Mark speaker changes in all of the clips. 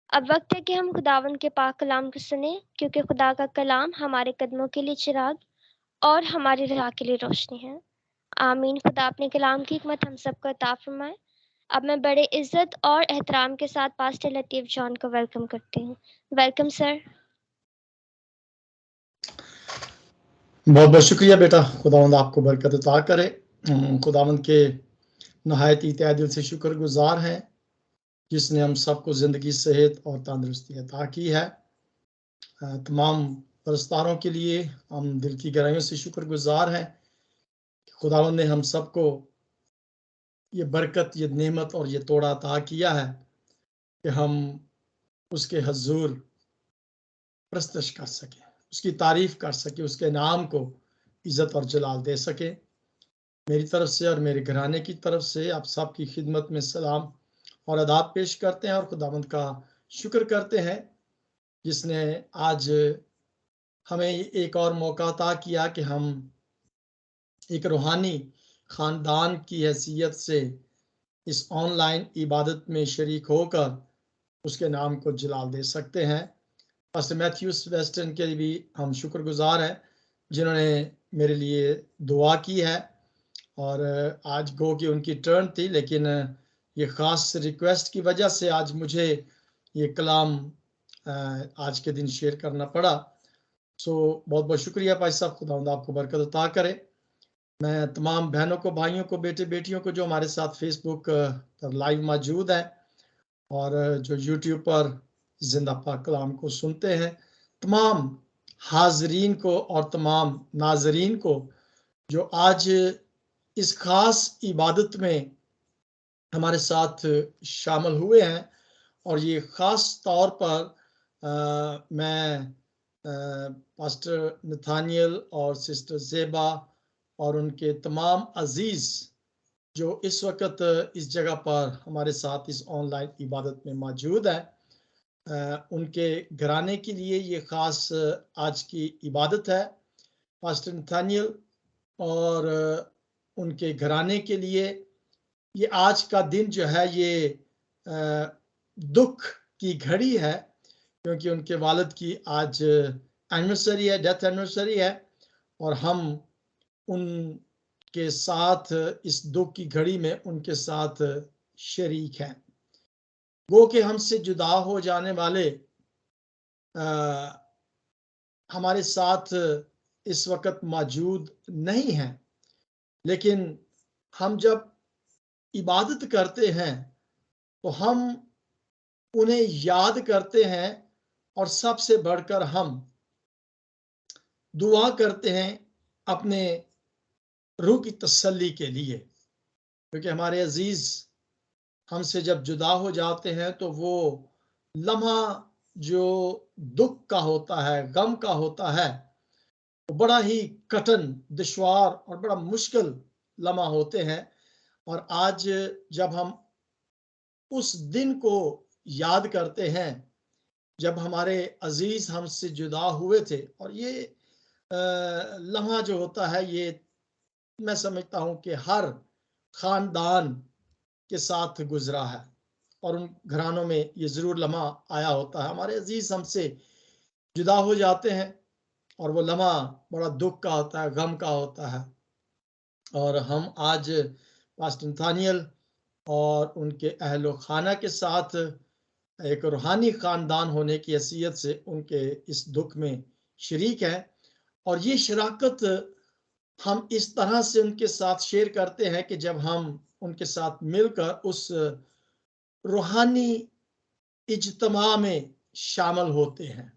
Speaker 1: अब वक्त है कि हम खुदावंद के पाक कलाम को सुने, क्योंकि खुदा का कलाम हमारे कदमों के लिए चिराग और हमारी राह के लिए रोशनी है। आमीन। खुदा अपने कलाम की हिकमत हम सबको अता फरमाए। अब मैं बड़े इज्जत और एहतराम के साथ पास्टर लतीफ जॉन को वेलकम करती हूँ। Welcome sir.
Speaker 2: बहुत बहुत शुक्रिया बेटा। खुदावंद आपको बरकत अता करे। खुदावंद के नहायत तहे दिल से शुक्रगुजार हैं जिसने हम सबको जिंदगी, सेहत और तंदुरुस्ती अता की है। तमाम परस्तारों के लिए हम दिल की गहराइयों से शुक्रगुजार हैं कि खुदावंद ने हम सबको ये बरकत, ये नेमत और ये तोड़ा अता किया है कि हम उसके हजूर प्रस्तश कर सके, उसकी तारीफ कर सके, उसके नाम को इज्जत और जलाल दे सके। मेरी तरफ से और मेरे घराने की तरफ से आप सबकी खिदमत में सलाम और आदाब पेश करते हैं और खुदावंद का शुक्र करते हैं जिसने आज हमें एक और मौका अता किया कि हम एक रूहानी खानदान की हैसियत से इस ऑनलाइन इबादत में शरीक होकर उसके नाम को जलाल दे सकते हैं। पास्टर मैथ्यूस वेस्टन के लिए भी हम शुक्रगुजार हैं जिन्होंने मेरे लिए दुआ की है। और आज गो की उनकी टर्न थी, लेकिन ये ख़ास रिक्वेस्ट की वजह से आज मुझे ये कलाम आज के दिन शेयर करना पड़ा। सो बहुत बहुत शुक्रिया भाई साहब। खुदावंद आपको बरकत अता करे। मैं तमाम बहनों को, भाइयों को, बेटे बेटियों को जो हमारे साथ फेसबुक पर लाइव मौजूद है और जो यूट्यूब पर जिंदा पाक कलाम को सुनते हैं, तमाम हाजरीन को और तमाम नाजरीन को जो आज इस खास इबादत में हमारे साथ शामिल हुए हैं। और ये ख़ास तौर पर मैं पास्टर नथानियल और सिस्टर ज़ेबा और उनके तमाम अजीज़ जो इस वक्त इस जगह पर हमारे साथ इस ऑनलाइन इबादत में मौजूद हैं, उनके घराने के लिए ये ख़ास आज की इबादत है। पास्टर नथानियल और उनके घराने के लिए ये आज का दिन जो है ये दुख की घड़ी है, क्योंकि उनके वालिद की आज एनिवर्सरी है, डेथ एनिवर्सरी है, और हम उनके साथ इस दुख की घड़ी में उनके साथ शरीक हैं। गो के हमसे जुदा हो जाने वाले हमारे साथ इस वक्त मौजूद नहीं हैं, लेकिन हम जब इबादत करते हैं तो हम उन्हें याद करते हैं और सबसे बढ़कर हम दुआ करते हैं अपने रूह की तसल्ली के लिए, क्योंकि हमारे अजीज हमसे जब जुदा हो जाते हैं तो वो लम्हा जो दुख का होता है, गम का होता है, वो बड़ा ही कठिन, दुश्वार और बड़ा मुश्किल लम्हा होते हैं। और आज जब हम उस दिन को याद करते हैं जब हमारे अजीज हमसे जुदा हुए थे, और ये लम्हा जो होता है ये मैं समझता हूं कि हर खानदान के साथ गुजरा है और उन घरानों में ये जरूर लम्हा आया होता है। हमारे अजीज हमसे जुदा हो जाते हैं और वो लम्हा बड़ा दुख का होता है, गम का होता है। और हम आज पास्टर नथानियल और उनके अहलो खाना के साथ एक रूहानी खानदान होने की हैसियत से उनके इस दुख में शरीक है। और ये शराकत हम इस तरह से उनके साथ शेयर करते हैं कि जब हम उनके साथ मिलकर उस रूहानी इज्तिमा में शामिल होते हैं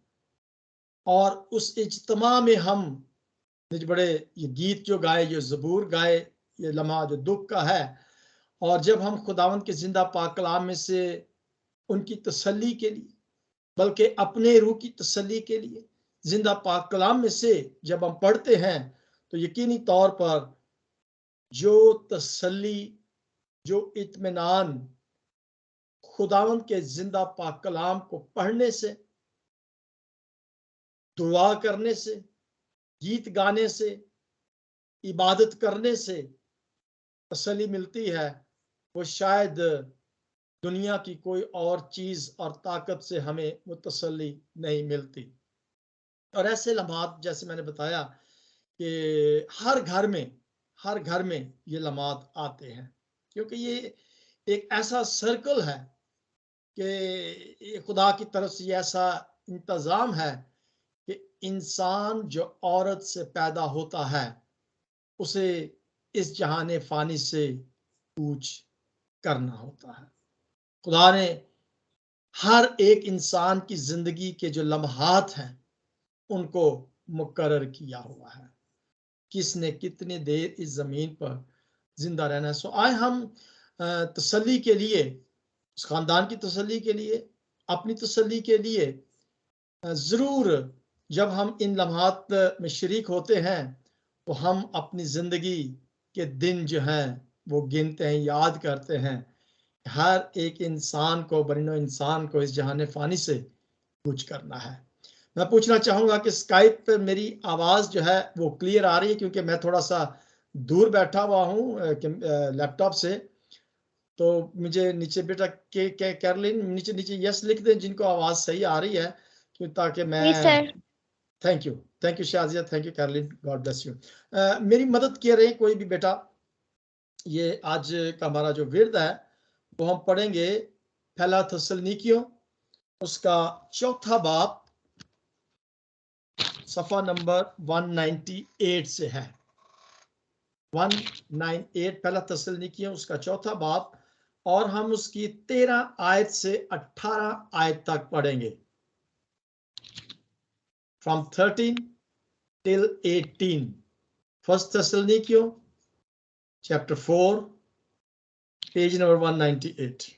Speaker 2: और उस इज्तिमा में हम बड़े ये गीत जो गाए, ये ज़बूर गाए, ये लम्हा जो दुख का है, और जब हम खुदावंद के जिंदा पाक कलाम में से उनकी तसल्ली के लिए, बल्कि अपने रूह की तसल्ली के लिए जिंदा पाक कलाम में से जब हम पढ़ते हैं तो यकीनी तौर पर जो तसल्ली, जो इत्मीनान खुदावंद के जिंदा पाक कलाम को पढ़ने से, दुआ करने से, गीत गाने से, इबादत करने से तसल्ली मिलती है, वो शायद दुनिया की कोई और चीज और ताकत से हमें वो तसल्ली नहीं मिलती। और ऐसे लम्हात जैसे मैंने बताया कि हर घर में ये लम्हात आते हैं, क्योंकि ये एक ऐसा सर्कल है कि ये खुदा की तरफ से ये ऐसा इंतजाम है कि इंसान जो औरत से पैदा होता है उसे इस जहाने फानी से कूच करना होता है। खुदा ने हर एक इंसान की जिंदगी के जो लम्हात हैं उनको मुकर्रर किया हुआ है, किसने कितनी देर इस जमीन पर जिंदा रहना है। सो आए हम तसल्ली के लिए, उस खानदान की तसल्ली के लिए, अपनी तसल्ली के लिए जरूर जब हम इन लम्हात में शरीक होते हैं तो हम अपनी जिंदगी के दिन जो हैं वो गिनते हैं, याद करते हैं। हर एक इंसान को, बनिनो इंसान को इस जहान फानी से कुछ करना है। मैं पूछना चाहूंगा कि स्काइप पे मेरी आवाज जो है वो क्लियर आ रही है, क्योंकि मैं थोड़ा सा दूर बैठा हुआ हूँ लैपटॉप से। तो मुझे नीचे बेटा के कैरलिन नीचे नीचे यस लिख दें जिनको आवाज सही आ रही है, ताकि
Speaker 1: जी
Speaker 2: मैं।
Speaker 1: Sir.
Speaker 2: Thank you Shazia, thank you Carolyn, God bless you. मेरी मदद कर रहे हैं कोई भी बेटा। ये आज का हमारा जो विर्द है वो हम पढ़ेंगे पहला थिस्सलुनीकियों उसका चौथा बाब सफा नंबर 198 से है। 198 पहला थिस्सलुनीकियों उसका चौथा बाब, और हम उसकी 13 आयत से 18 आयत तक पढ़ेंगे, फ्रॉम 13 till 18। फर्स्ट थिस्सलुनीकियों चैप्टर 4 पेज नंबर 198,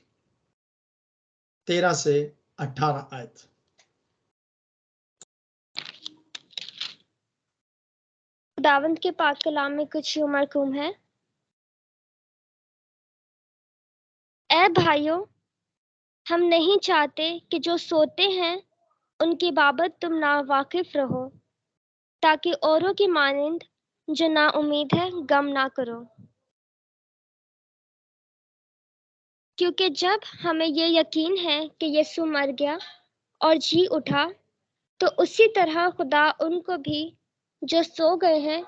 Speaker 2: 13 से 18 आयत।
Speaker 1: खुदावंद के पाक कलाम में कुछ यूं मरकूम है। ए भाइयों, हम नहीं चाहते कि जो सोते हैं उनकी बाबत तुम ना वाकिफ रहो, ताकि औरों की मानिंद जो ना उम्मीद है गम ना करो। क्योंकि जब हमें ये यकीन है कि यीशु मर गया और जी उठा, तो उसी तरह खुदा उनको भी जो सो गए हैं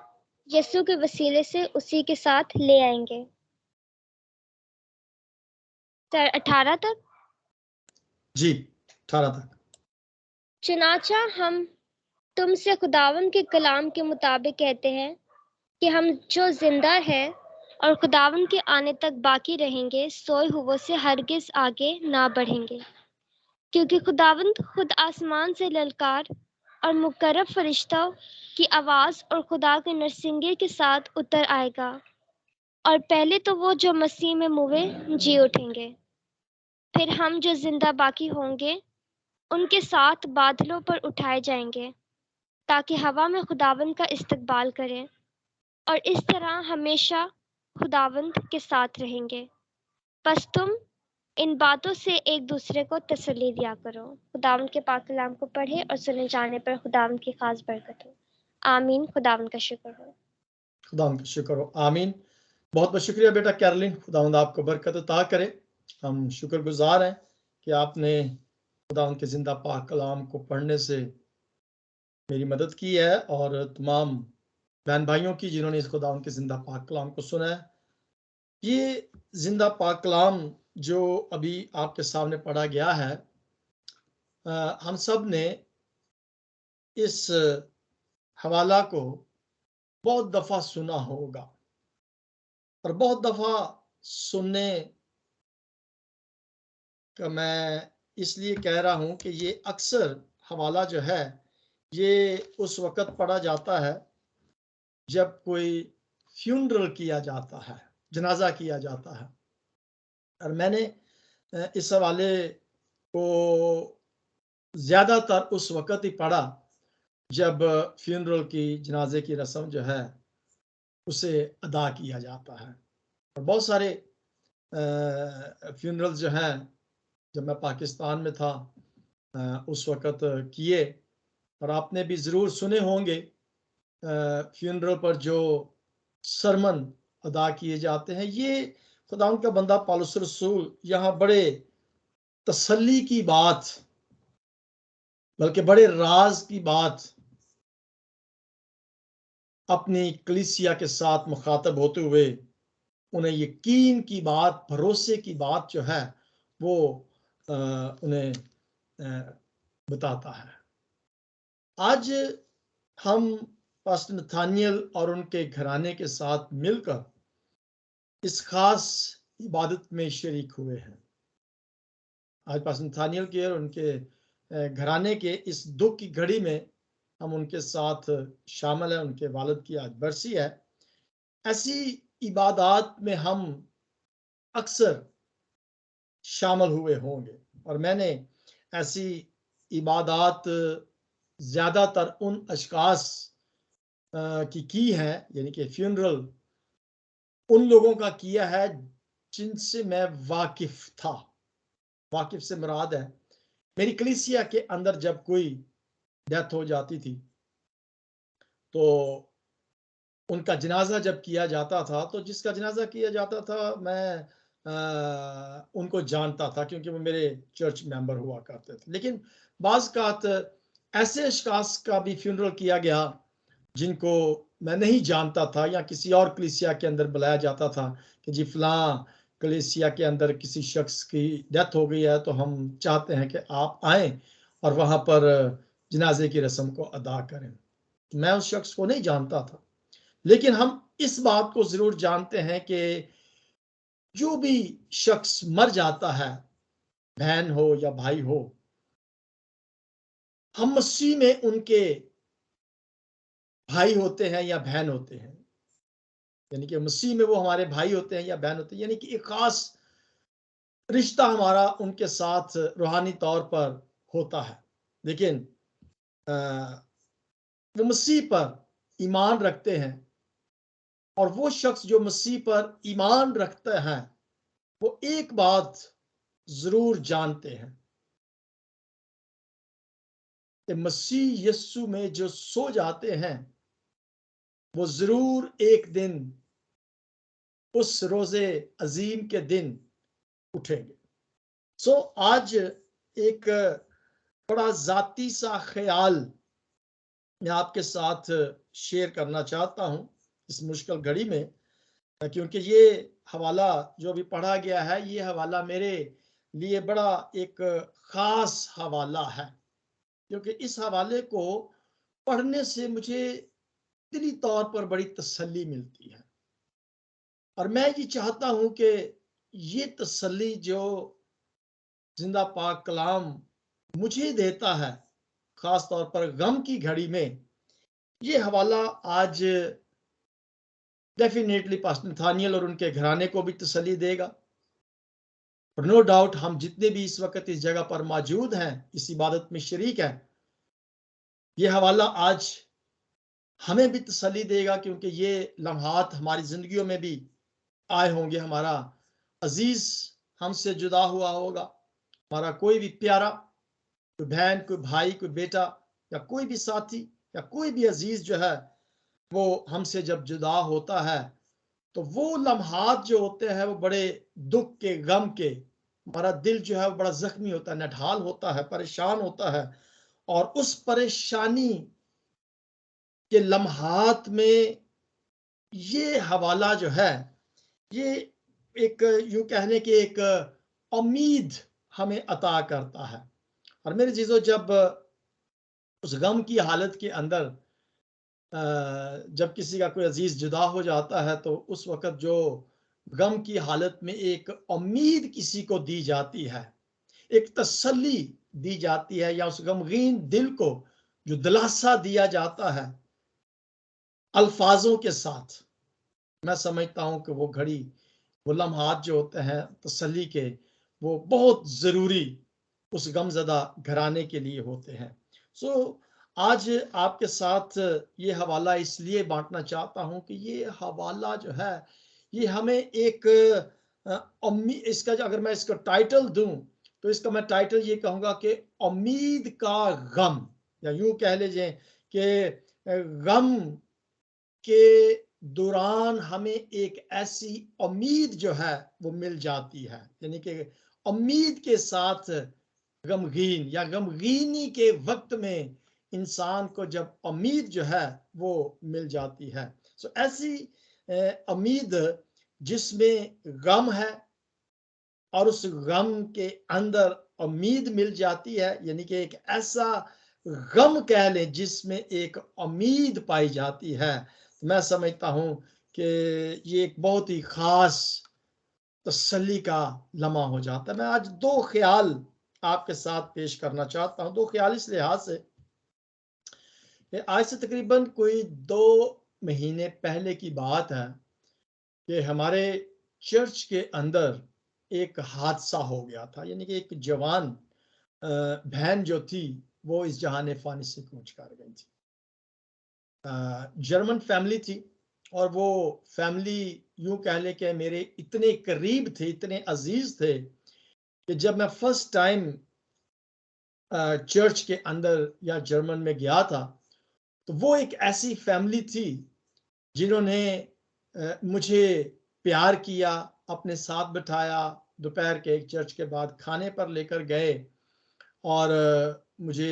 Speaker 1: यीशु के वसीले से उसी के साथ ले आएंगे। सर 18 तक।
Speaker 2: जी 18 तक।
Speaker 1: चुनाचा हम तुमसे खुदावन के कलाम के मुताबिक कहते हैं कि हम जो जिंदा है और खुदावन के आने तक बाकी रहेंगे सोए हुए से हरगिज आगे ना बढ़ेंगे, क्योंकि खुदावंद खुद आसमान से ललकार और मुकर्रब फरिश्तों की आवाज और खुदा के नरसिंगे के साथ उतर आएगा, और पहले तो वो जो मसीह में मुए जी उठेंगे। फिर हम जो जिंदा बाकी होंगे उनके साथ बादलों पर उठाए जाएंगे, ताकि हवा में खुदावंद का इस्तकबाल करें, और इस तरह हमेशा खुदावंद के साथ रहेंगे। बस तुम इन बातों से एक दूसरे को तसल्ली दिया करो। खुदावंद के पाक कलाम को पढ़े और सुने जाने पर खुदावंद की खास बरकत हो। आमीन। खुदावंद का शुक्र हो।
Speaker 2: खुदावंद का शुक्र हो। आमीन। बहुत बहुत शुक्रिया बेटा कैरलिन, खुदावंद आपको बरकत अता करे। हम शुक्रगुजार हैं कि आपने खुदावंद के जिंदा पाक कलाम को पढ़ने से मेरी मदद की है, और तमाम बहन भाइयों की जिन्होंने इस खुदावंद के जिंदा पाक कलाम को सुना है। ये जिंदा पाक कलाम जो अभी आपके सामने पढ़ा गया है, हम सब ने इस हवाला को बहुत दफा सुना होगा, और बहुत दफा सुनने का मैं इसलिए कह रहा हूं कि ये अक्सर हवाला जो है ये उस वक्त पढ़ा जाता है जब कोई फ्यूनरल किया जाता है, जनाजा किया जाता है। और मैंने इस हवाले को ज्यादातर उस वक्त ही पढ़ा जब फ्यूनरल की, जनाजे की रस्म जो है उसे अदा किया जाता है। और बहुत सारे फ्यूनरल जो हैं जब मैं पाकिस्तान में था उस वक़्त किए, और आपने भी ज़रूर सुने होंगे फ्यूनरल पर जो सरमन अदा किए जाते हैं। ये खुदावंद का बंदा पौलुस रसूल यहाँ बड़े तसल्ली की बात, बल्कि बड़े राज की बात अपनी कलीसिया के साथ मुखातब होते हुए उन्हें यकीन की बात, भरोसे की बात जो है वो उन्हें बताता है। आज हम पास्टर नथानियल और उनके घराने के साथ मिलकर इस खास इबादत में शरीक हुए हैं। आज पास्टर नथानियल के और उनके घराने के इस दुख की घड़ी में हम उनके साथ शामिल हैं। उनके वालिद की आज बरसी है। ऐसी इबादत में हम अक्सर शामिल हुए होंगे और मैंने ऐसी इबादत ज़्यादातर उन अशखास की है, यानी कि फ्यूनरल उन लोगों का किया है जिनसे मैं वाकिफ था। वाकिफ से मुराद है मेरी कलीसिया के अंदर जब कोई डेथ हो जाती थी तो उनका जनाजा जब किया जाता था, तो जिसका जनाजा किया जाता था मैं उनको जानता था क्योंकि वो मेरे चर्च मेंबर हुआ करते थे। लेकिन बाज़ औक़ात ऐसे अशखास का भी फ्यूनरल किया गया जिनको मैं नहीं जानता था या किसी और कलीसिया के अंदर बुलाया जाता था कि जी फलां कलीसिया के अंदर किसी शख्स की डेथ हो गई है, तो हम चाहते हैं कि आप आएँ और वहाँ पर जनाजे की रस्म को अदा करें। मैं उस शख्स को नहीं जानता था, लेकिन हम इस बात को ज़रूर जानते हैं कि जो भी शख्स मर जाता है, बहन हो या भाई हो, हम मसीह में उनके भाई होते हैं या बहन होते हैं। यानी कि मसीह में वो हमारे भाई होते हैं या बहन होते हैं, यानी कि एक खास रिश्ता हमारा उनके साथ रूहानी तौर पर होता है। लेकिन वो मसीह पर ईमान रखते हैं और वो शख्स जो मसीह पर ईमान रखते हैं वो एक बात जरूर जानते हैं कि मसीह यस्सु में जो सो जाते हैं वो जरूर एक दिन उस रोजे अजीम के दिन उठेंगे। सो आज एक बड़ा जाती सा ख्याल मैं आपके साथ शेयर करना चाहता हूं इस मुश्किल घड़ी में, क्योंकि ये हवाला जो अभी पढ़ा गया है ये हवाला मेरे लिए बड़ा एक खास हवाला है, क्योंकि इस हवाले को पढ़ने से मुझे दिली तौर पर बड़ी तसल्ली मिलती है और मैं ये चाहता हूं कि ये तसल्ली जो जिंदा पाक कलाम मुझे देता है, खास तौर पर गम की घड़ी में, ये हवाला आज डेफिनेटली पास्टर नथानियल और उनके घराने को भी तसल्ली देगा। और नो डाउट हम जितने भी इस वक्त इस जगह पर मौजूद हैं, इस इबादत में शरीक हैं, ये हवाला आज हमें भी तसल्ली देगा, क्योंकि ये लम्हात हमारी जिंदगियों में भी आए होंगे। हमारा अजीज हमसे जुदा हुआ होगा, हमारा कोई भी प्यारा, कोई बहन, कोई भाई, कोई बेटा या कोई भी साथी या कोई भी अजीज जो है वो हमसे जब जुदा होता है तो वो लम्हात जो होते हैं वो बड़े दुख के, गम के, हमारा दिल जो है वो बड़ा जख्मी होता है, नढाल होता है, परेशान होता है। और उस परेशानी के लम्हात में ये हवाला जो है ये एक यूं कहने की एक उम्मीद हमें अता करता है। और मेरे चीजों जब उस गम की हालत के अंदर जब किसी का कोई अजीज जुदा हो जाता है तो उस वक्त जो गम की हालत में एक उम्मीद किसी को दी जाती है, एक तसल्ली दी जाती है, या उस गमगीन दिल को जो दिलासा दिया जाता है अल्फाजों के साथ, मैं समझता हूं कि वो घड़ी, वो लम्हात जो होते हैं तसल्ली के, वो बहुत जरूरी उस गमजदा घराने के लिए होते हैं। सो आज आपके साथ ये हवाला इसलिए बांटना चाहता हूं कि ये हवाला जो है ये हमें एक इसका जो, अगर मैं इसका टाइटल दूं तो इसका मैं टाइटल ये कहूंगा कि उम्मीद का गम, या यूं कह लीजिए कि गम के दौरान हमें एक ऐसी उम्मीद जो है वो मिल जाती है। यानी कि उम्मीद के साथ गमगीन या गमगीनी के वक्त में इंसान को जब उम्मीद जो है वो मिल जाती है। सो ऐसी उम्मीद जिसमें गम है और उस गम के अंदर उम्मीद मिल जाती है, यानी कि एक ऐसा गम कह लें जिसमें एक उम्मीद पाई जाती है। मैं समझता हूं कि ये एक बहुत ही खास तसल्ली का लम्हा हो जाता है। मैं आज दो ख्याल आपके साथ पेश करना चाहता हूं, दो ख्याल इस लिहाज से कि आज से तकरीबन कोई 2 महीने पहले की बात है कि हमारे चर्च के अंदर एक हादसा हो गया था, यानी कि एक जवान बहन जो थी वो इस जहान फानी से कूच कर गई थी। जर्मन फैमिली थी और वो फैमिली यूं कह ले कि मेरे इतने करीब थे, इतने अजीज थे कि जब मैं फर्स्ट टाइम चर्च के अंदर या जर्मन में गया था तो वो एक ऐसी फैमिली थी जिन्होंने मुझे प्यार किया, अपने साथ बिठाया, दोपहर के एक चर्च के बाद खाने पर लेकर गए और मुझे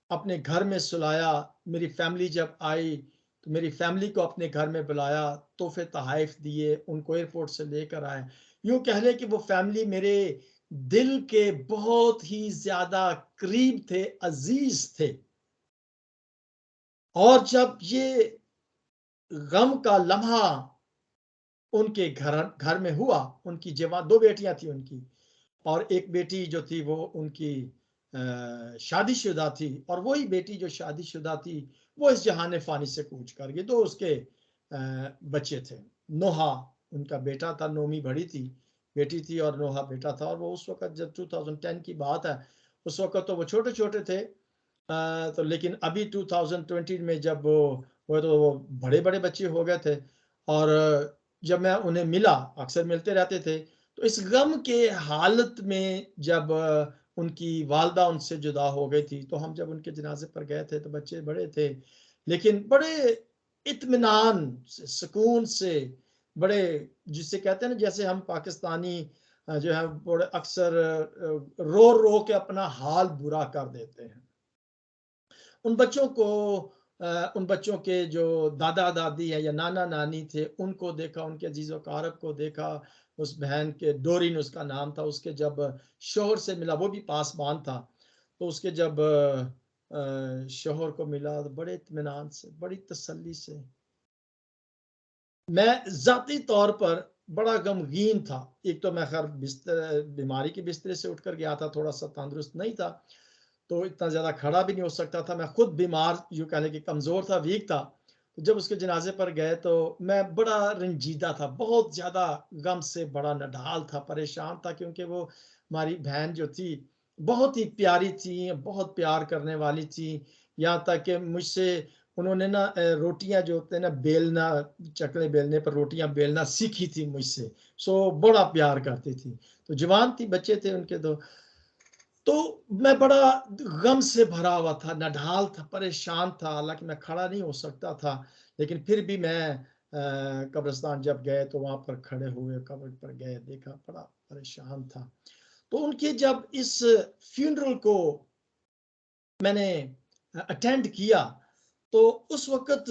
Speaker 2: अपने घर में सुलाया। मेरी फैमिली जब आई तो मेरी फैमिली को अपने घर में बुलाया, तोहफे तोहफ़ दिए, उनको एयरपोर्ट से लेकर आए। यूं कह लें कि वो फैमिली मेरे दिल के बहुत ही ज्यादा करीब थे, अजीज थे। और जब ये गम का लम्हा उनके घर घर में हुआ, उनकी जवान 2 बेटियां थी उनकी, और एक बेटी जो थी वो उनकी शादीशुदा थी, और वही बेटी जो शादीशुदा थी वो इस जहान फानी से कूच कर गई। तो उसके बच्चे थे। नोहा उनका बेटा था, नोमी बड़ी थी, बेटी थी, और नोहा बेटा था। और वो उस वक्त जब 2010 की बात है, उस वक्त तो वो छोटे छोटे थे। तो लेकिन अभी 2020 में जब वो तो वो बड़े बड़े बच्चे हो गए थे। और जब मैं उन्हें मिला, अक्सर मिलते रहते थे, तो इस गम के हालत में जब उनकी वालदा उनसे जुदा हो गई थी, तो हम जब उनके जनाजे पर गए थे तो बच्चे बड़े थे, लेकिन बड़े इत्मीनान से, सुकून से, बड़े, जिसे कहते हैं ना, जैसे हम पाकिस्तानी जो है बड़े अक्सर रो रो के अपना हाल बुरा कर देते हैं। उन बच्चों को उन बच्चों के जो दादा दादी है या नाना नानी थे उनको देखा, उनके अजीज़ कारब को देखा। उस बहन के, डोरिन उसका नाम था, उसके जब शोहर से मिला, वो भी पासबान था, तो उसके जब शोहर को मिला तो बड़े इत्मीनान से, बड़ी तसल्ली से। मैं ज़ाती तौर पर बड़ा गमगीन था। एक तो मैं खैर बिस्तर, बीमारी के बिस्तरे से उठकर गया था, थोड़ा सा तंदुरुस्त नहीं था, तो इतना ज़्यादा खड़ा भी नहीं हो सकता था। मैं खुद बीमार, यूँ कह लें कि कमज़ोर था, वीक था। तो जब उसके जनाज़े पर गए तो मैं बड़ा रंजीदा था, बहुत ज़्यादा गम से बड़ा नढाल था, परेशान था, क्योंकि वो हमारी बहन जो थी बहुत ही प्यारी थी, बहुत प्यार करने वाली थी। यहाँ तक कि मुझसे उन्होंने ना रोटियाँ जो होते हैं ना बेलना, चकले बेलने पर रोटियाँ बेलना सीखी थी मुझसे। सो बड़ा प्यार करती थी। तो जवान थी, बच्चे थे उनके 2। तो मैं बड़ा गम से भरा हुआ था, नढाल था, परेशान था। हालाँकि मैं खड़ा नहीं हो सकता था, लेकिन फिर भी मैं कब्रिस्तान जब गए तो वहाँ पर खड़े हुए, कब्र पर गए, देखा, बड़ा परेशान था। तो उनके जब इस फ्यूनरल को मैंने अटेंड किया, तो उस वक़्त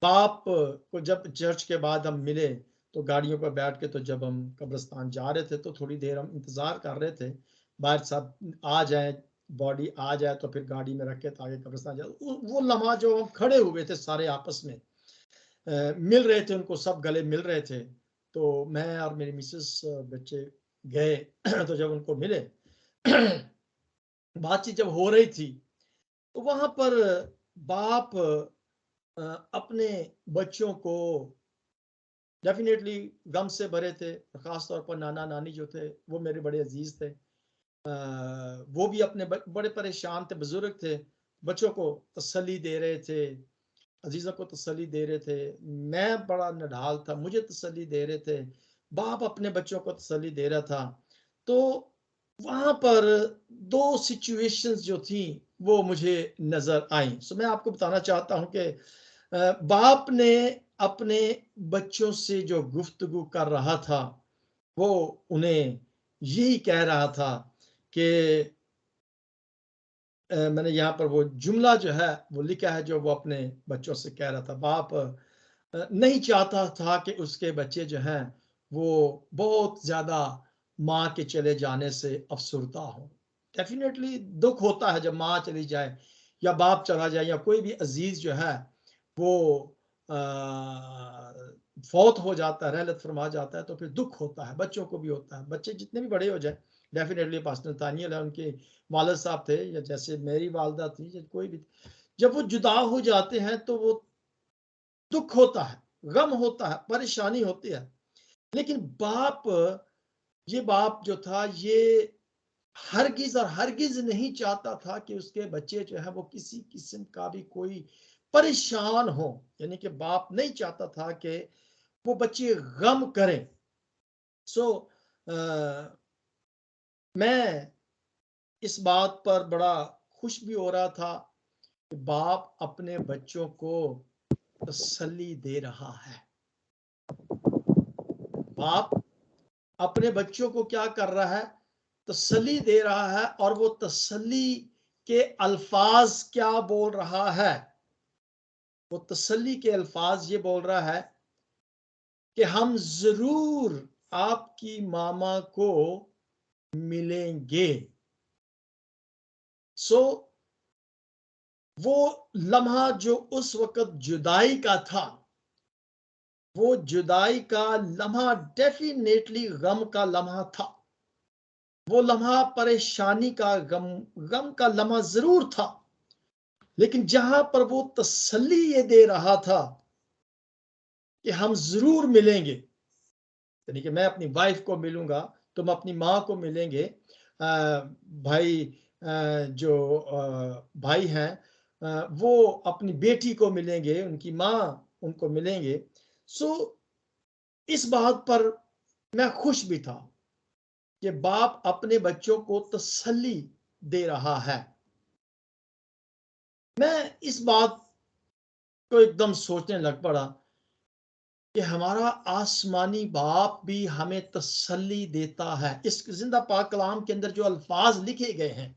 Speaker 2: बाप को जब चर्च के बाद हम मिले, तो गाड़ियों पर बैठ के, तो जब हम कब्रिस्तान जा रहे थे तो थोड़ी देर हम इंतज़ार कर रहे थे, बाहर साहब आ जाएँ, बॉडी आ जाए तो फिर गाड़ी में रख के ताकि कब्रिस्तान जाए। वो लम्हा जो हम खड़े हुए थे सारे आपस में, मिल रहे थे, उनको सब गले मिल रहे थे। तो मैं और मेरी मिसेस, बच्चे गए तो जब उनको मिले बातचीत जब हो रही थी, तो वहाँ पर बाप अपने बच्चों को डेफ़िनेटली गम से भरे थे। ख़ास तौर पर नाना-नानी जो थे, वो मेरे बड़े अज़ीज़ थे। वो भी अपने बड़े परेशान थे, बुज़ुर्ग थे, बच्चों को तसल्ली दे रहे थे, अज़ीज़ों को तसल्ली दे रहे थे। मैं बड़ा नढाल था, मुझे तसल्ली दे रहे थे। बाप अपने बच्चों को तसल्ली दे रहा था। तो वहाँ पर 2 सिचुएशंस जो थी, वो मुझे नज़र आईं। सो मैं आपको बताना चाहता हूँ कि बाप ने अपने बच्चों से जो गुफ्तगू कर रहा था, वो उन्हें यही कह रहा था कि मैंने यहाँ पर वो जुमला जो है वो लिखा है जो वो अपने बच्चों से कह रहा था। बाप नहीं चाहता था कि उसके बच्चे जो हैं वो बहुत ज़्यादा माँ के चले जाने से अफ़सुर्दा हों। डेफ़िनेटली दुःख होता है जब माँ चली जाए या बाप चला जाए या कोई भी अज़ीज़ जो है वो अ, फ़ौत हो जाता है, रहलत फरमा जाता है, तो फिर दुःख होता है, बच्चों को भी होता है। बच्चे जितने भी बड़े हो जाएँ, डेफ़िनेटली पास्टर तानियल है, उनके वालिद साहब थे या जैसे मेरी वालिदा थी या कोई भी, जब वो जुदा हो जाते हैं तो वो दुःख होता है, गम होता है, परेशानी होती है। लेकिन ये बाप जो था ये हरगिज़ और हरगिज़ नहीं चाहता था कि उसके बच्चे जो हैं वो किसी किस्म का भी कोई परेशान हो। यानी कि बाप नहीं चाहता था कि वो बच्चे गम करें। सो मैं इस बात पर बड़ा खुश भी हो रहा था कि बाप अपने बच्चों को तसल्ली दे रहा है। बाप अपने बच्चों को क्या कर रहा है? तसल्ली दे रहा है, और वो तसल्ली के अल्फाज क्या बोल रहा है? वो तसल्ली के अल्फाज ये बोल रहा है कि हम जरूर आपकी मामा को मिलेंगे। सो वो लम्हा जो उस वक्त जुदाई का था, वो जुदाई का लम्हा डेफिनेटली गम का लम्हा था। वो लम्हा परेशानी का, गम का लम्हा जरूर था। लेकिन जहां पर वो तसल्ली ये दे रहा था कि हम जरूर मिलेंगे, यानी कि मैं अपनी वाइफ को मिलूंगा, तुम अपनी माँ को मिलेंगे, भाई जो भाई हैं वो अपनी बेटी को मिलेंगे, उनकी माँ उनको मिलेंगे। सो इस बात पर मैं खुश भी था कि बाप अपने बच्चों को तसल्ली दे रहा है। मैं इस बात को एकदम सोचने लग पड़ा कि हमारा आसमानी बाप भी हमें तसल्ली देता है। इस जिंदा पाक कलाम के अंदर जो अल्फाज लिखे गए हैं,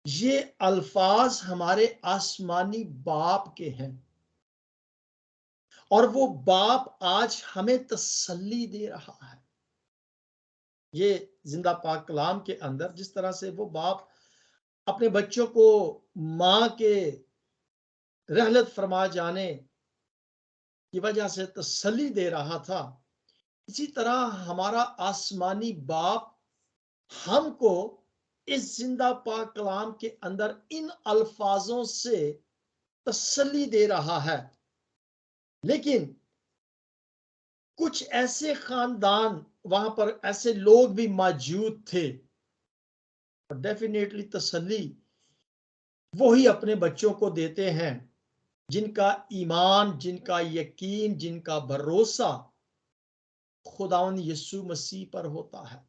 Speaker 2: ये अल्फाज हमारे आसमानी बाप के हैं, और वो बाप आज हमें तसल्ली दे रहा है। ये जिंदा पाक कलाम के अंदर जिस तरह से वो बाप अपने बच्चों को माँ के रहलत फरमा जाने की वजह से तसल्ली दे रहा था, इसी तरह हमारा आसमानी बाप हमको इस जिंदा पाक कलाम के अंदर इन अल्फाजों से तसल्ली दे रहा है। लेकिन कुछ ऐसे खानदान, वहां पर ऐसे लोग भी मौजूद थे, और डेफिनेटली तसल्ली वो ही अपने बच्चों को देते हैं जिनका ईमान, जिनका यकीन, जिनका भरोसा खुदावंद यीशु मसीह पर होता है।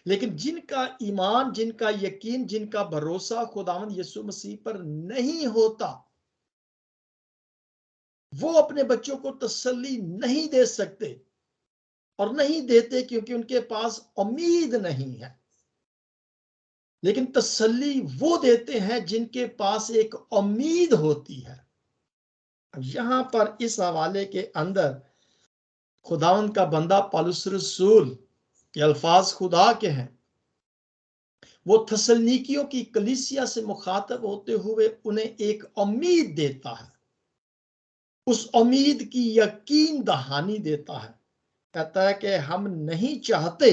Speaker 2: लेकिन जिनका ईमान, जिनका यकीन, जिनका भरोसा खुदावंद यीशु मसीह पर नहीं होता, वो अपने बच्चों को तसल्ली नहीं दे सकते, और नहीं देते क्योंकि उनके पास उम्मीद नहीं है। लेकिन तसल्ली वो देते हैं जिनके पास एक उम्मीद होती है। यहां पर इस हवाले के अंदर खुदावंद का बंदा पौलुस रसूल, ये अल्फाज खुदा के हैं, वो थसलनीकियों की कलीसिया से मुखातब होते हुए उन्हें एक उम्मीद देता है, उस उम्मीद की यकीन दहानी देता है। कहता है कि हम नहीं चाहते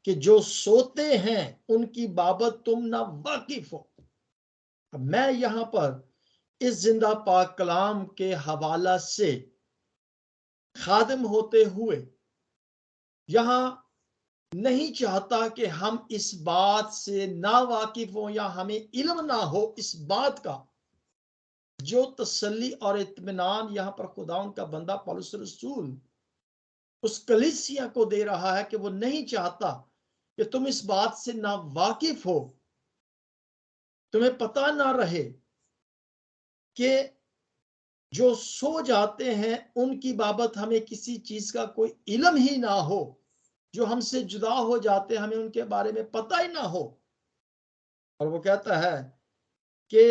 Speaker 2: कि जो सोते हैं उनकी बाबत तुम ना वाकिफ हो। अब मैं यहां पर इस जिंदा पाक कलाम के हवाला से खादिम होते हुए यहां नहीं चाहता कि हम इस बात से ना वाकिफ हो या हमें इल्म ना हो इस बात का, जो तसल्ली और इत्मीनान यहां पर खुदाउन का बंदा पौलुस रसूल उस कलीसिया को दे रहा है कि वो नहीं चाहता कि तुम इस बात से ना वाकिफ हो, तुम्हें पता ना रहे कि जो सो जाते हैं उनकी बाबत हमें किसी चीज का कोई इल्म ही ना हो, जो हमसे जुदा हो जाते हैं हमें उनके बारे में पता ही ना हो। और वो कहता है कि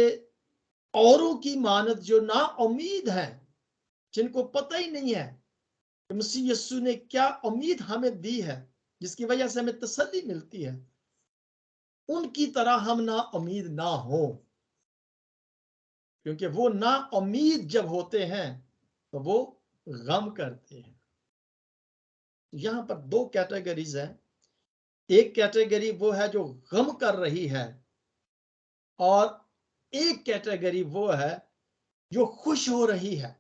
Speaker 2: औरों की मानद जो ना उम्मीद है, जिनको पता ही नहीं है कि मसीह यीशु ने क्या उम्मीद हमें दी है, जिसकी वजह से हमें तसल्ली मिलती है, उनकी तरह हम ना उम्मीद ना हो। क्योंकि वो ना उम्मीद जब होते हैं तो वो गम करते हैं। यहां पर दो कैटेगरीज है। एक कैटेगरी वो है जो गम कर रही है, और एक कैटेगरी वो है जो खुश हो रही है।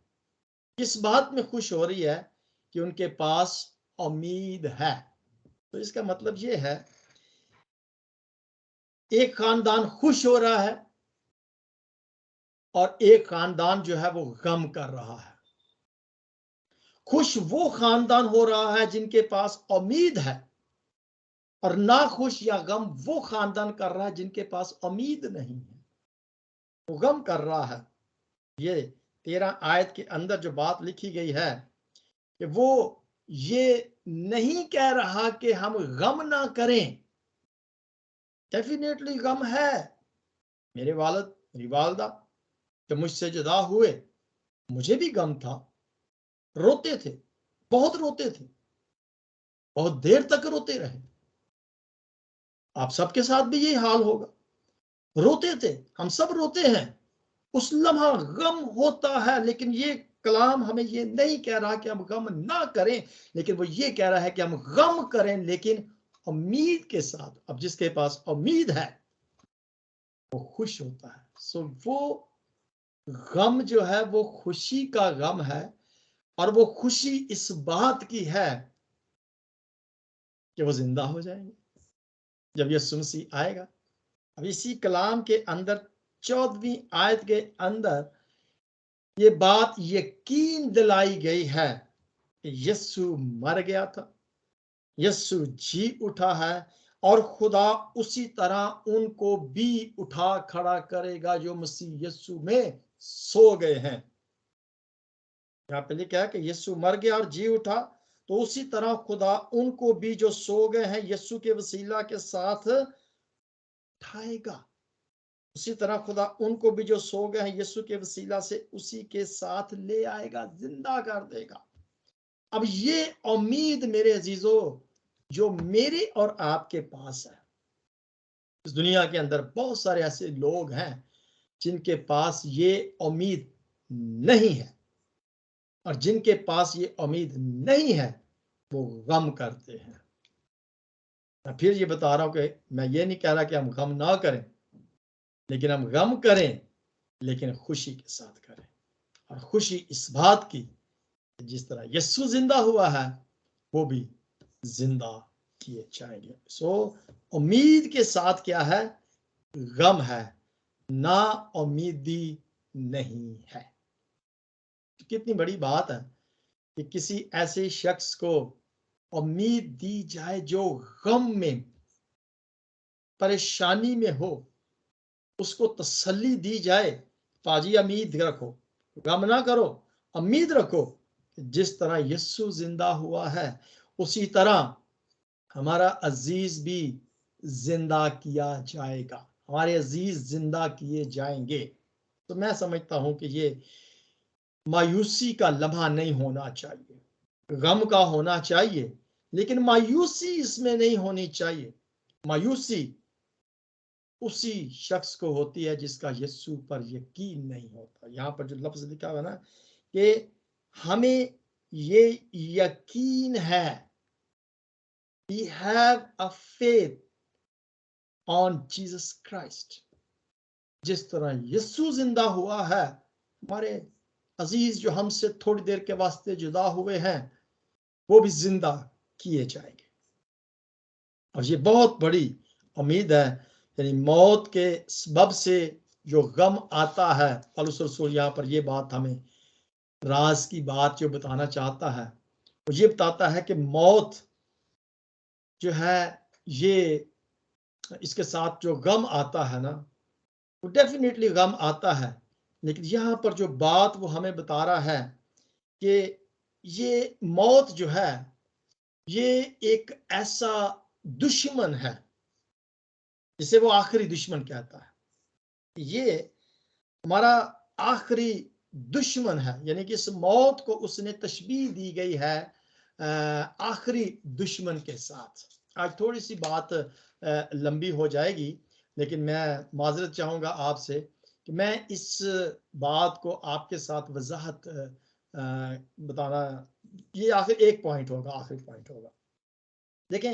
Speaker 2: किस बात में खुश हो रही है? कि उनके पास उम्मीद है। तो इसका मतलब ये है, एक खानदान खुश हो रहा है और एक खानदान जो है वो गम कर रहा है। खुश वो खानदान हो रहा है जिनके पास उम्मीद है, और नाखुश या गम वो खानदान कर रहा है जिनके पास उम्मीद नहीं है, वो गम कर रहा है। ये 13 आयत के अंदर जो बात लिखी गई है कि वो ये नहीं कह रहा कि हम गम ना करें। डेफिनेटली गम है। मेरे वालिद, मेरी वालदा जब मुझसे जुदा हुए, मुझे भी गम था। रोते थे, बहुत रोते थे, बहुत देर तक रोते रहे। आप सबके साथ भी यही हाल होगा। रोते थे, हम सब रोते हैं। उस लम्हा गम होता है, लेकिन ये कलाम हमें ये नहीं कह रहा कि हम गम ना करें, लेकिन वो ये कह रहा है कि हम गम करें लेकिन उम्मीद के साथ। अब जिसके पास उम्मीद है वो खुश होता है। सो वो गम जो है वो खुशी का गम है, और वो खुशी इस बात की है कि वो जिंदा हो जाएंगे जब यीशु मसीह आएगा। अब इसी कलाम के अंदर 14वीं आयत के अंदर ये बात यकीन दिलाई गई है कि यीशु मर गया था, यीशु जी उठा है, और खुदा उसी तरह उनको भी उठा खड़ा करेगा जो मसीह यीशु में सो गए हैं। यहाँ पे लिखा है कि यीशु मर गया और जी उठा, तो उसी तरह खुदा उनको भी जो सो गए हैं यीशु के वसीला के साथ उठाएगा। उसी तरह खुदा उनको भी जो सो गए हैं यीशु के वसीला से उसी के साथ ले आएगा, जिंदा कर देगा। अब ये उम्मीद मेरे अजीजों जो मेरे और आपके पास है। इस दुनिया के अंदर बहुत सारे ऐसे लोग हैं जिनके पास ये उम्मीद नहीं है, और जिनके पास ये उम्मीद नहीं है वो गम करते हैं। मैं फिर ये बता रहा हूं कि मैं ये नहीं कह रहा कि हम गम ना करें, लेकिन हम गम करें लेकिन खुशी के साथ करें। और खुशी इस बात की, जिस तरह यीशु जिंदा हुआ है वो भी जिंदा किए जाएंगे। सो उम्मीद के साथ क्या है? गम है, ना उम्मीदी नहीं है। कितनी बड़ी बात है कि किसी ऐसे शख्स को उम्मीद दी जाए जो गम में, परेशानी में हो, उसको तसल्ली दी जाए, ताजी उम्मीद रखो, गम ना करो, उम्मीद रखो। जिस तरह यीशु जिंदा हुआ है उसी तरह हमारा अजीज भी जिंदा किया जाएगा, हमारे अजीज जिंदा किए जाएंगे। तो मैं समझता हूं कि ये मायूसी का लम्हा नहीं होना चाहिए, गम का होना चाहिए, लेकिन मायूसी इसमें नहीं होनी चाहिए। मायूसी उसी शख्स को होती है जिसका यीशु पर यकीन नहीं होता। यहां पर जो लफ्ज लिखा हुआ ना कि हमें ये यकीन है, we have a faith on Jesus Christ। जिस तरह यीशु जिंदा हुआ है, हमारे अजीज जो हमसे थोड़ी देर के वास्ते जुदा हुए हैं वो भी जिंदा किए जाएंगे। और ये बहुत बड़ी उम्मीद है। यानी मौत के सबब से जो गम आता है, पौलुस रसूल यहाँ पर ये बात हमें राज की बात जो बताना चाहता है, वो ये बताता है कि मौत जो है ये, इसके साथ जो गम आता है ना, वो डेफिनेटली गम आता है, लेकिन यहाँ पर जो बात वो हमें बता रहा है कि ये मौत जो है ये एक ऐसा दुश्मन है जिसे वो आखिरी दुश्मन कहता है। ये हमारा आखिरी दुश्मन है, यानी कि इस मौत को उसने तशबीह दी गई है आखिरी दुश्मन के साथ। आज थोड़ी सी बात लंबी हो जाएगी, लेकिन मैं माजरत चाहूँगा आपसे कि मैं इस बात को आपके साथ वजाहत बताना, ये आखिर एक पॉइंट होगा, आखिरी पॉइंट होगा। देखें,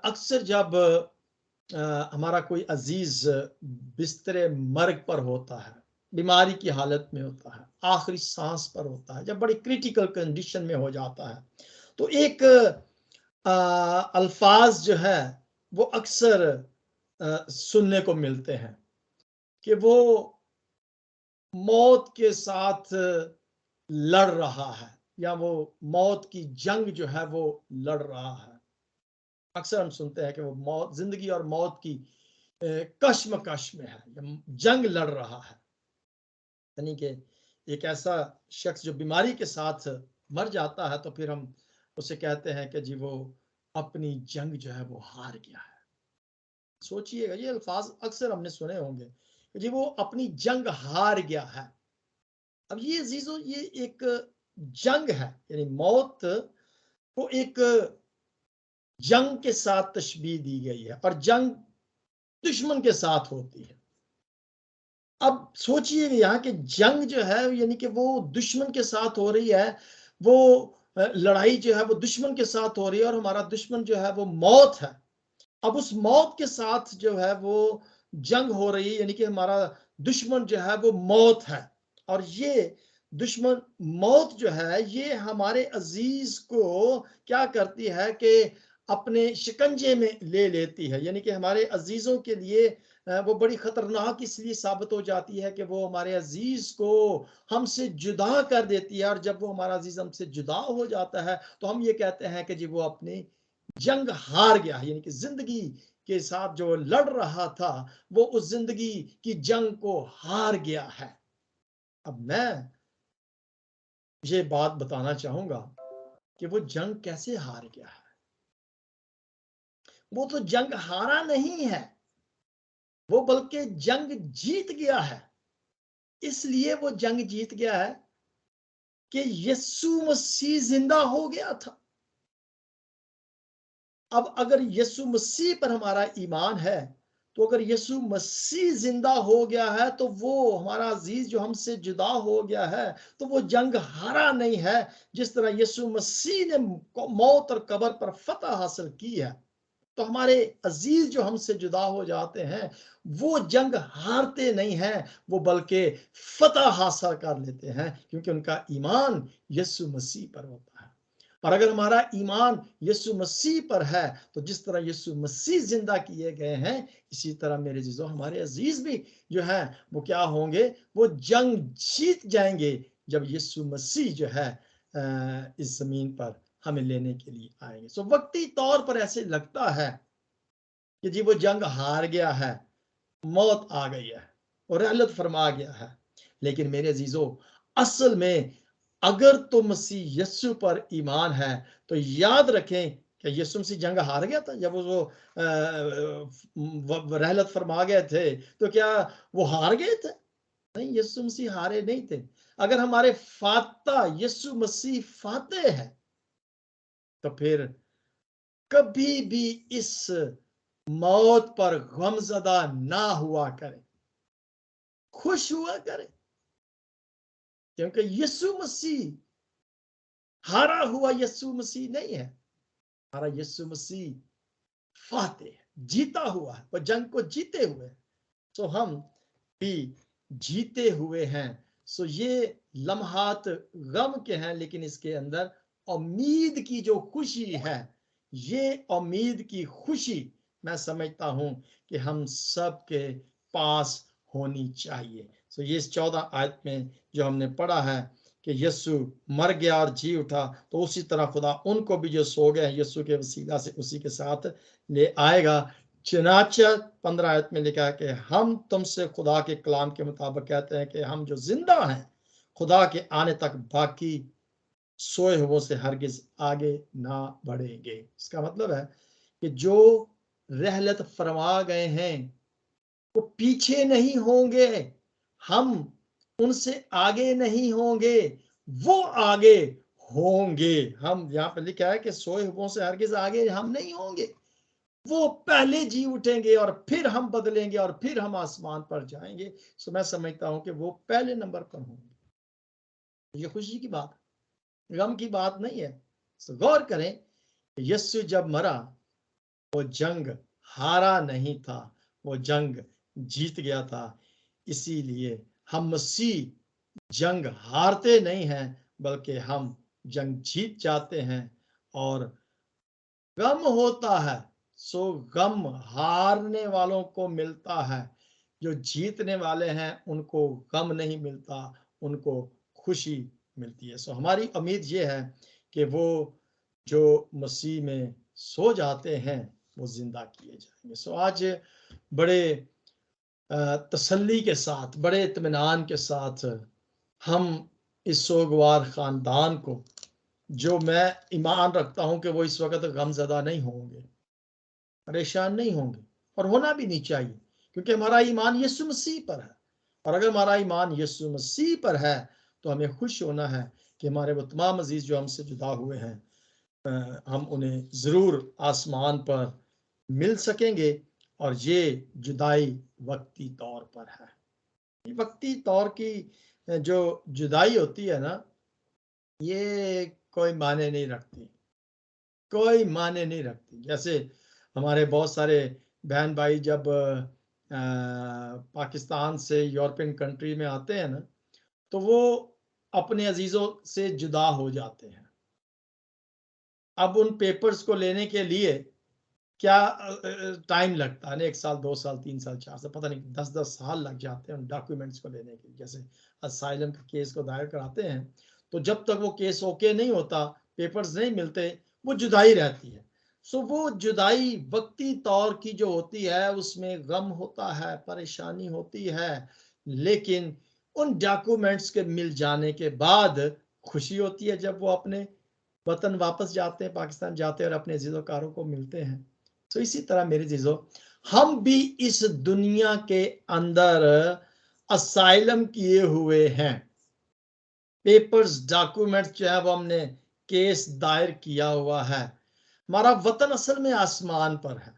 Speaker 2: अक्सर जब हमारा कोई अजीज बिस्तरे मर्ग पर होता है, बीमारी की हालत में होता है, आखिरी सांस पर होता है, जब बड़ी क्रिटिकल कंडीशन में हो जाता है, तो एक अल्फाज जो है वो अक्सर सुनने को मिलते हैं कि वो मौत के साथ लड़ रहा है, या वो मौत की जंग जो है वो लड़ रहा है। अक्सर हम सुनते हैं कि वो मौत, जिंदगी और मौत की कश्मकश में है, जंग लड़ रहा है। यानी कि एक ऐसा शख्स जो बीमारी के साथ मर जाता है, तो फिर हम उसे कहते हैं कि जी वो अपनी जंग जो है वो हार गया है। सोचिएगा, ये अल्फाज अक्सर हमने सुने होंगे कि जी वो अपनी जंग हार गया है। अब ये अजीजों, ये एक जंग है, यानी मौत को एक जंग के साथ तशबीह दी गई है, और जंग दुश्मन के साथ होती है। अब सोचिए यहाँ कि जंग जो है, यानी कि वो दुश्मन के साथ हो रही है, वो लड़ाई जो है वो दुश्मन के साथ हो रही है, और हमारा दुश्मन जो है वो मौत है। अब उस मौत के साथ जो है वो जंग हो रही है, यानी कि हमारा दुश्मन जो है वो मौत है। और ये दुश्मन मौत जो है ये हमारे अजीज को क्या करती है कि अपने शिकंजे में ले लेती है, यानी कि हमारे अजीजों के लिए वो बड़ी खतरनाक इसलिए साबित हो जाती है कि वो हमारे अजीज को हमसे जुदा कर देती है। और जब वो हमारा अजीज हमसे जुदा हो जाता है तो हम ये कहते हैं कि जी वो अपनी जंग हार गया है, यानी कि जिंदगी के साथ जो लड़ रहा था वो उस जिंदगी की जंग को हार गया है। अब मैं ये बात बताना चाहूंगा कि वो जंग कैसे हार गया है। वो तो जंग हारा नहीं है, वो बल्कि जंग जीत गया है। इसलिए वो जंग जीत गया है कि यीशु मसीह जिंदा हो गया था। अब अगर यीशु मसीह पर हमारा ईमान है, तो अगर यीशु मसीह जिंदा हो गया है, तो वो हमारा अजीज जो हमसे जुदा हो गया है, तो वो जंग हारा नहीं है। जिस तरह यीशु मसीह ने मौत और कब्र पर फतह हासिल की है, तो हमारे अजीज जो हमसे जुदा हो जाते हैं वो जंग हारते नहीं हैं, वो बल्कि फतह हासिल कर लेते हैं, क्योंकि उनका ईमान यीशु मसीह पर होता है। और अगर हमारा ईमान यीशु मसीह पर है, तो जिस तरह यीशु मसीह जिंदा किए गए हैं, इसी तरह मेरे अजीजों हमारे अजीज भी जो है वो क्या होंगे, वो जंग जीत जाएंगे जब यीशु मसीह जो है इस जमीन पर हमें लेने के लिए आएंगे। सो वक्ती तौर पर ऐसे लगता है कि जी वो जंग हार गया है, मौत आ गई है और रहलत फरमा गया है। लेकिन मेरे अजीजों, असल में अगर तो मसीह यस्सु पर ईमान है, तो याद रखें कि यीशु मसीह जंग हार गया था। जब वो रहलत फरमा गए थे, तो क्या वो हार गए थे? नहीं, यीशु मसीह हारे नहीं थे। अगर हमारे फाता यीशु मसीह फाते हैं, तो फिर कभी भी इस मौत पर गमजदा ना हुआ करें, खुश हुआ करें, क्योंकि यीशु मसीह हारा हुआ यीशु मसीह नहीं है। हमारा यीशु मसीह फाते है, जीता हुआ है, वो जंग को जीते हुए। सो हम भी जीते हुए हैं। सो ये लम्हात गम के हैं, लेकिन इसके अंदर उम्मीद की जो खुशी है, ये उम्मीद की खुशी मैं समझता हूं कि हम सब के पास होनी चाहिए। सो ये इस 14 आयत में जो हमने पढ़ा है कि यीशु मर गया और जी उठा, तो उसी तरह खुदा उनको भी जो सो गए हैं यीशु के वसीला से उसी के साथ ले आएगा। चुनांचे 15 आयत में लिखा है कि हम तुमसे खुदा के कलाम के मुताबिक कहते हैं कि हम जो जिंदा हैं खुदा के आने तक बाकी सोए हुओं से हरगिज आगे ना बढ़ेंगे। इसका मतलब है कि जो रहलत फरमा गए हैं वो पीछे नहीं होंगे, हम उनसे आगे नहीं होंगे, वो आगे होंगे। हम यहाँ पर लिखा है कि सोए हुओं से हरगिज आगे हम नहीं होंगे, वो पहले जी उठेंगे और फिर हम बदलेंगे और फिर हम आसमान पर जाएंगे। सो मैं समझता हूं कि वो पहले नंबर पर होंगे। ये खुशी की बात, गम की बात नहीं है। सो गौर करें, यीशु जब मरा वो जंग हारा नहीं था, वो जंग जीत गया था। इसीलिए हम मसीह जंग हारते नहीं हैं बल्कि हम जंग जीत जाते हैं। और गम होता है सो गम हारने वालों को मिलता है, जो जीतने वाले हैं उनको गम नहीं मिलता, उनको खुशी मिलती है। सो हमारी उम्मीद ये है कि वो जो मसीह में सो जाते हैं वो जिंदा किए जाएंगे। सो आज बड़े तसल्ली के साथ, बड़े इत्मीनान के साथ हम इस सोगवार खानदान को, जो मैं ईमान रखता हूं कि वो इस वक्त गमज़दा नहीं होंगे, परेशान नहीं होंगे, और होना भी नहीं चाहिए, क्योंकि हमारा ईमान यीशु मसीह पर है। और अगर हमारा ईमान यीशु मसीह पर है तो हमें खुश होना है कि हमारे वो तमाम अजीज जो हमसे जुदा हुए हैं, हम उन्हें ज़रूर आसमान पर मिल सकेंगे। और ये जुदाई वक्ती तौर पर है। ये वक्ती तौर की जो जुदाई होती है ना, ये कोई माने नहीं रखती, कोई माने नहीं रखती। जैसे हमारे बहुत सारे बहन भाई जब पाकिस्तान से यूरोपियन कंट्री में आते हैं ना, तो वो अपने अजीजों से जुदा हो जाते हैं। अब उन पेपर्स को लेने के लिए क्या टाइम लगता है ना, 1 साल 2 साल 3 साल 4 साल, पता नहीं 10-10 साल लग जाते हैं उन डॉक्यूमेंट्स को लेने के लिए। जैसे असाइलम के केस को दायर कराते हैं, तो जब तक वो केस ओके नहीं होता, पेपर्स नहीं मिलते, वो जुदाई रहती है। सो वो जुदाई वक्ती तौर की जो होती है उसमें गम होता है, परेशानी होती है, लेकिन उन डॉक्यूमेंट्स के मिल जाने के बाद खुशी होती है जब वो अपने वतन वापस जाते हैं, पाकिस्तान जाते हैं और अपने अजीज़ोकारों को मिलते हैं। तो इसी तरह मेरे चीजों, हम भी इस दुनिया के अंदर असाइलम किए हुए हैं। पेपर्स, डॉक्यूमेंट्स जो है वो हमने केस दायर किया हुआ है। हमारा वतन असल में आसमान पर है।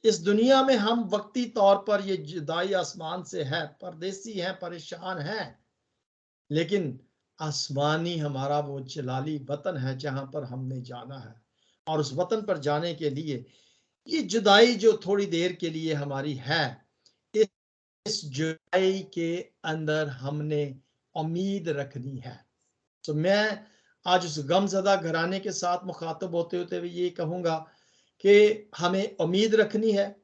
Speaker 2: इस दुनिया में हम वक्ती तौर पर ये जुदाई आसमान से है, परदेसी हैं, परेशान हैं, लेकिन आसमानी हमारा वो जलाली वतन है जहां पर हमने जाना है। और उस वतन पर जाने के लिए ये जुदाई जो थोड़ी देर के लिए हमारी है, इस जुदाई के अंदर हमने उम्मीद रखनी है। तो मैं आज उस गमज़दा घराने के साथ मुखातब होते होते हुए ये कहूँगा कि हमें उम्मीद रखनी है।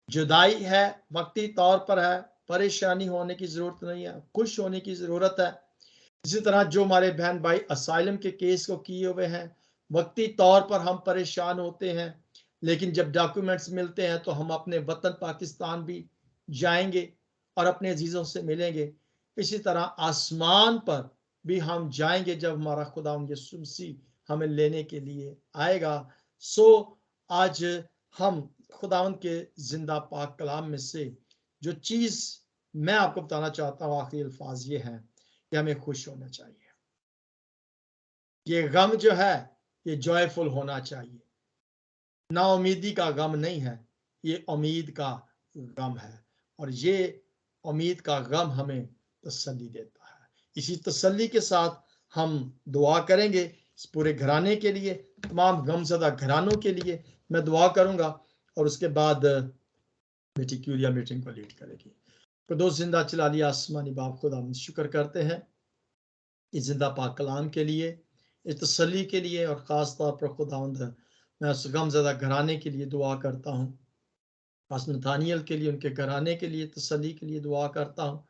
Speaker 2: जुदाई है, वक्ती तौर पर है, परेशानी होने की ज़रूरत नहीं है, खुश होने की ज़रूरत है। इसी तरह जो हमारे बहन भाई असाइलम के केस को किए हुए हैं, वक्ती तौर पर हम परेशान होते हैं, लेकिन जब डॉक्यूमेंट्स मिलते हैं तो हम अपने वतन पाकिस्तान भी जाएंगे और अपने अजीज़ों से मिलेंगे। इसी तरह आसमान पर भी हम जाएंगे जब हमारा खुदा यीशु मसीह हमें लेने के लिए आएगा। सो आज हम खुदावन के जिंदा पाक कलाम में से जो चीज़ मैं आपको बताना चाहता हूँ, आखिरी अल्फाज ये है कि हमें खुश होना चाहिए। ये गम जो है ये जॉयफुल होना चाहिए। नाउमीदी का गम नहीं है, ये उम्मीद का गम है। और ये उम्मीद का गम हमें तसल्ली देता है। इसी तसल्ली के साथ हम दुआ करेंगे इस पूरे घराने के लिए, तमाम गमज़दा घरानों के लिए मैं दुआ करूंगा, और उसके बाद बेटी क्यूरिया मीटिंग को लीड करेगी। तो जिंदा चला लिया आसमानी बाप खुदा, हम शुक्र करते हैं इस जिंदा पाक कलाम के लिए, इस तसल्ली के लिए, और ख़ास तौर पर खुदावंद मैं उस गमज़दा घराने के लिए दुआ करता हूँ, खास नथानियल के लिए, उनके घराने के लिए तसल्ली के लिए दुआ करता हूँ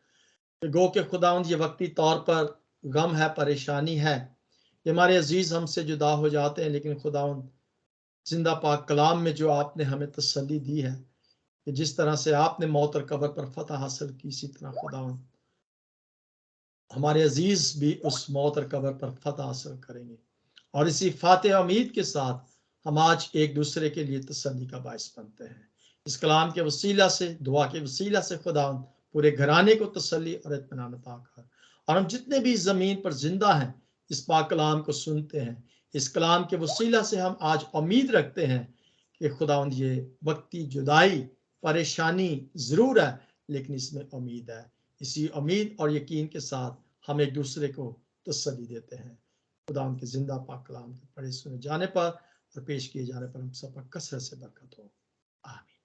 Speaker 2: कि गो के खुदावंद ये वक्ती तौर पर गम है, परेशानी है, ये हमारे अजीज़ हमसे जुदा हो जाते हैं, लेकिन खुदावंद जिंदा पाक कलाम में जो आपने हमें तसल्ली दी है कि जिस तरह से आपने मौत और कब्र पर फतह हासिल की, इसी तरह खुदावंद हमारे अजीज भी उस मौत और कब्र पर फतह हासिल करेंगे। और इसी फातिह उम्मीद के साथ हम आज एक दूसरे के लिए तसल्ली का बायस बनते हैं। इस कलाम के वसीला से, दुआ के वसीला से खुदावंद पूरे घराने को तसल्ली और इत्मीनान अता कर। और हम जितने भी ज़मीन पर जिंदा हैं इस पाक कलाम को सुनते हैं, इस कलाम के वसीला से हम आज उम्मीद रखते हैं कि खुदावंद ये वक्ती जुदाई, परेशानी ज़रूर है, लेकिन इसमें उम्मीद है। इसी उम्मीद और यकीन के साथ हम एक दूसरे को तसल्ली देते हैं। खुदा उनके जिंदा पाक कलाम के पढ़े सुने जाने पर और पेश किए जाने पर हम सब पर कसरत से बरकत हो। आमीन।